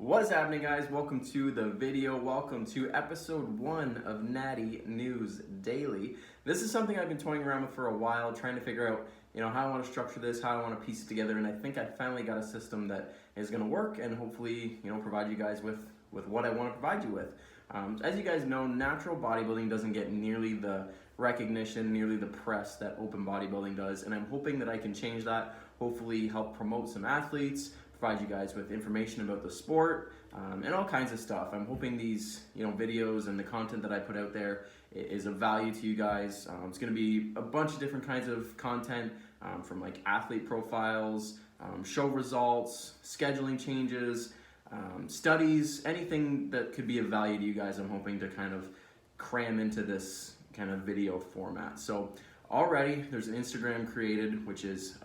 What is happening, guys? Welcome to the video. Welcome to episode 1 of Natty News Daily. This is something I've been toying around with for a while, trying to figure out, how I want to structure this, how I want to piece it together, and I think I finally got a system that is going to work and hopefully, provide you guys with what I want to provide you with. As you guys know, natural bodybuilding doesn't get nearly the recognition, nearly the press that open bodybuilding does, and I'm hoping that I can change that, hopefully help promote some athletes, provide you guys with information about the sport, and all kinds of stuff. I'm hoping these videos and the content that I put out there is of value to you guys. It's going to be a bunch of different kinds of content, from like athlete profiles, show results, scheduling changes, studies, anything that could be of value to you guys. I'm hoping to kind of cram into this kind of video format. So already there's an Instagram created, which is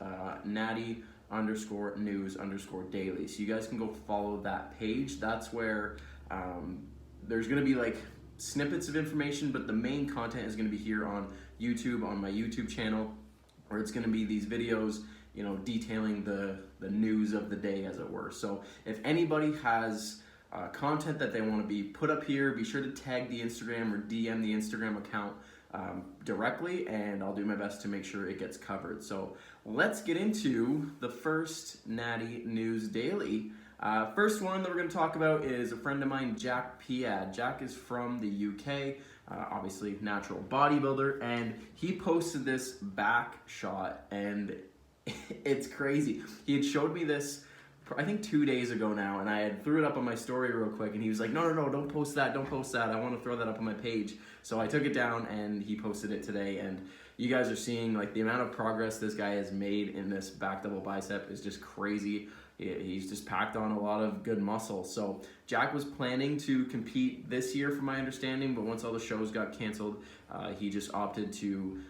Natty_news_daily. So you guys can go follow that page. That's where there's going to be like snippets of information, but the main content is going to be here on YouTube, on my YouTube channel, where it's going to be these videos, detailing the news of the day, as it were. So if anybody has content that they want to be put up here, be sure to tag the Instagram or DM the Instagram account directly, and I'll do my best to make sure it gets covered. So let's get into the first Natty News Daily. First one that we're going to talk about is a friend of mine, Jack Piad. Jack is from the UK, obviously natural bodybuilder, and he posted this back shot, and it's crazy. He had showed me this, I think 2 days ago now, and I had threw it up on my story real quick, and he was like, no, don't post that, I want to throw that up on my page. So I took it down, and he posted it today, and you guys are seeing like the amount of progress this guy has made in this back double bicep is just crazy. He's just packed on a lot of good muscle. So Jack was planning to compete this year, from my understanding, but once all the shows got canceled, he just opted to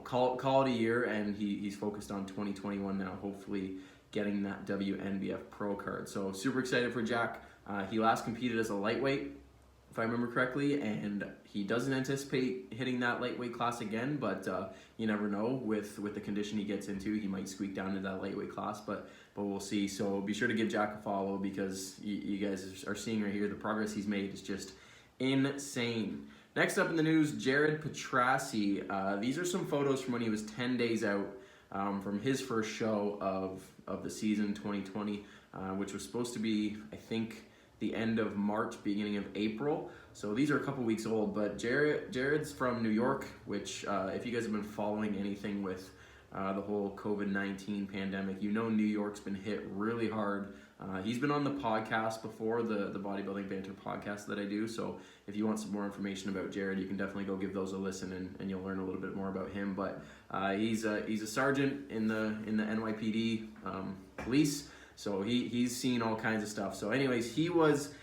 call it a year, and he's focused on 2021 now, hopefully getting that WNBF Pro card. So super excited for Jack. He last competed as a lightweight, if I remember correctly, and he doesn't anticipate hitting that lightweight class again, but you never know. With the condition he gets into, he might squeak down into that lightweight class, but we'll see. So be sure to give Jack a follow, because you guys are seeing right here the progress he's made is just insane. Next up in the news, Jared Petrassi. These are some photos from when he was 10 days out from his first show of the season 2020, which was supposed to be, I think, the end of March, beginning of April. So these are a couple weeks old, but Jared's from New York, which if you guys have been following anything with the whole COVID-19 pandemic, New York's been hit really hard. He's been on the podcast before, the Bodybuilding Banter podcast that I do, so if you want some more information about Jared, you can definitely go give those a listen, and you'll learn a little bit more about him. But he's a sergeant in the NYPD police, so he's seen all kinds of stuff. So anyways, he was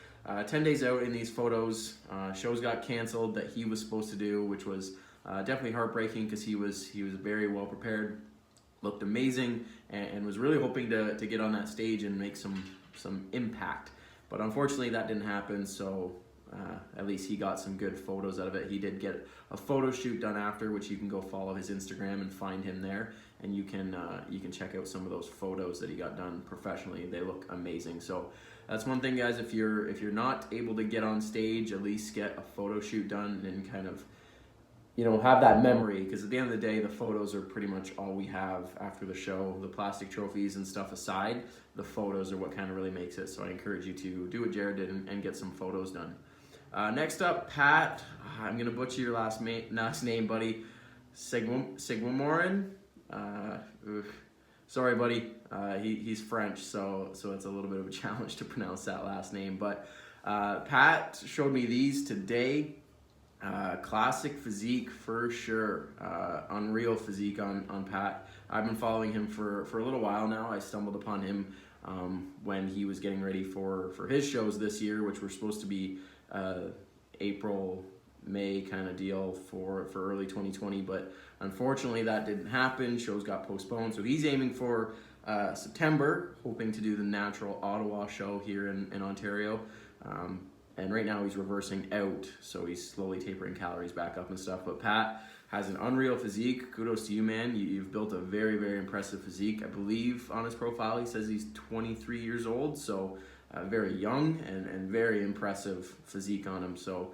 10 days out in these photos. Shows got canceled that he was supposed to do, which was definitely heartbreaking, because he was very well prepared, looked amazing, and was really hoping to get on that stage and make some impact. But unfortunately that didn't happen, so at least he got some good photos out of it. He did get a photo shoot done after, which you can go follow his Instagram and find him there, and you can check out some of those photos that he got done professionally. They look amazing. So that's one thing, guys. If you're not able to get on stage, at least get a photo shoot done and kind of have that memory, because at the end of the day, the photos are pretty much all we have after the show. The plastic trophies and stuff aside, the photos are what kind of really makes it. So I encourage you to do what Jared did and get some photos done. Next up, Pat. I'm going to butcher your last name, buddy. Sequin-morin. Sorry, buddy. He's French, so it's a little bit of a challenge to pronounce that last name. But Pat showed me these today. Classic physique for sure. Unreal physique on Pat. I've been following him for a little while now. I stumbled upon him when he was getting ready for his shows this year, which were supposed to be April, May kind of deal for early 2020, but unfortunately that didn't happen. Shows got postponed, so he's aiming for September, hoping to do the Natural Ottawa show here in Ontario. And right now he's reversing out, so he's slowly tapering calories back up and stuff. But Pat has an unreal physique. Kudos to you, man. You've built a very, very impressive physique. I believe on his profile he says he's 23 years old, so very young and very impressive physique on him. So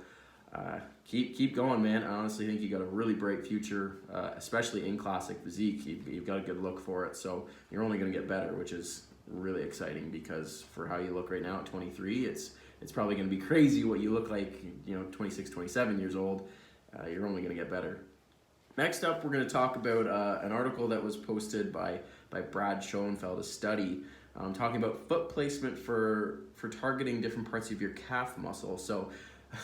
keep going, man. I honestly think you got a really bright future, especially in classic physique. You've got a good look for it, so you're only going to get better, which is really exciting, because for how you look right now at 23, it's probably going to be crazy what you look like, 26, 27 years old. You're only going to get better. Next up, we're going to talk about an article that was posted by Brad Schoenfeld, a study talking about foot placement for targeting different parts of your calf muscle. So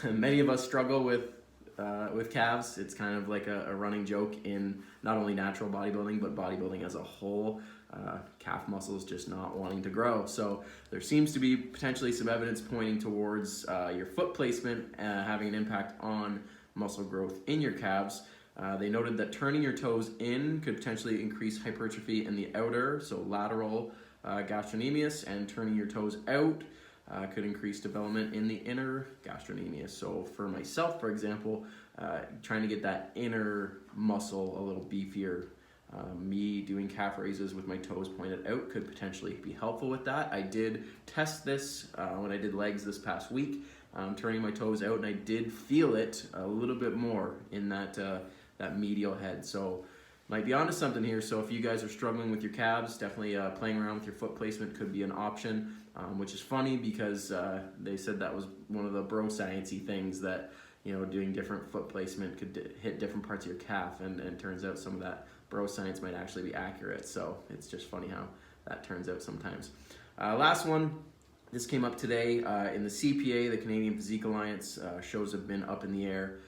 many of us struggle with calves. It's kind of like a running joke in not only natural bodybuilding, but bodybuilding as a whole. Calf muscles just not wanting to grow. So there seems to be potentially some evidence pointing towards your foot placement having an impact on muscle growth in your calves. They noted that turning your toes in could potentially increase hypertrophy in the outer, so lateral gastrocnemius, and turning your toes out could increase development in the inner gastrocnemius. So for myself, for example, trying to get that inner muscle a little beefier, me doing calf raises with my toes pointed out could potentially be helpful with that. I did test this when I did legs this past week, turning my toes out, and I did feel it a little bit more in that medial head. So might be onto something here. So if you guys are struggling with your calves, definitely playing around with your foot placement could be an option, which is funny because they said that was one of the bro sciencey things, that doing different foot placement could hit different parts of your calf, and turns out some of that bro science might actually be accurate. So it's just funny how that turns out sometimes. Last one, this came up today in the CPA, the Canadian Physique Alliance. Shows have been up in the air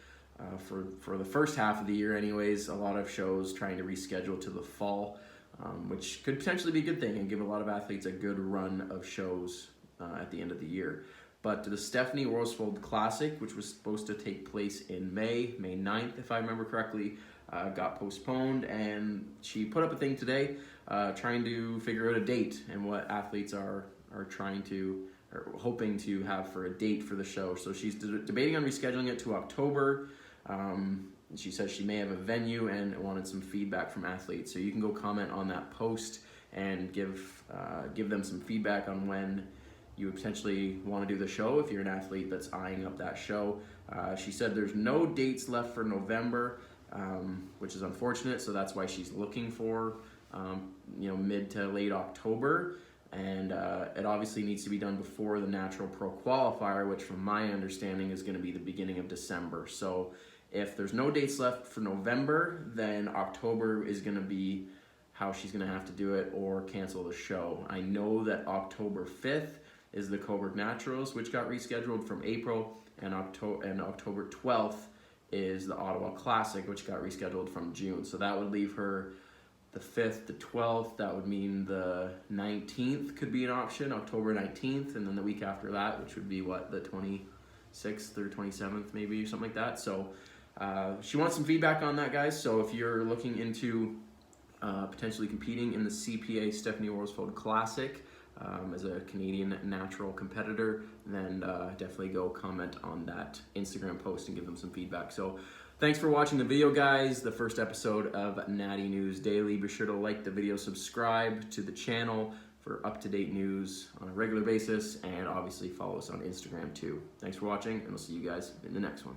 for the first half of the year anyways. A lot of shows trying to reschedule to the fall, which could potentially be a good thing and give a lot of athletes a good run of shows at the end of the year. But the Stephanie Worsfold Classic, which was supposed to take place in May 9th, if I remember correctly, got postponed, and she put up a thing today trying to figure out a date and what athletes are trying to, or hoping to have for a date for the show. So she's debating on rescheduling it to October. She says she may have a venue and wanted some feedback from athletes. So you can go comment on that post and give them some feedback on when you would potentially want to do the show if you're an athlete that's eyeing up that show. She said there's no dates left for November, which is unfortunate. So that's why she's looking for mid to late October. And it obviously needs to be done before the Natural Pro Qualifier, which from my understanding is going to be the beginning of December. So if there's no dates left for November, then October is going to be how she's going to have to do it, or cancel the show. I know that October 5th is the Coburg Naturals, which got rescheduled from April, and October 12th is the Ottawa Classic, which got rescheduled from June. So that would leave her the 5th, the 12th. That would mean the 19th could be an option, October 19th, and then the week after that, which would be the 26th or 27th maybe, or something like that. So she wants some feedback on that, guys. So if you're looking into potentially competing in the CPA Stephanie Worsfold Classic as a Canadian natural competitor, then definitely go comment on that Instagram post and give them some feedback. So thanks for watching the video, guys. The first episode of Natty News Daily. Be sure to like the video, subscribe to the channel for up-to-date news on a regular basis, and obviously follow us on Instagram too. Thanks for watching, and we'll see you guys in the next one.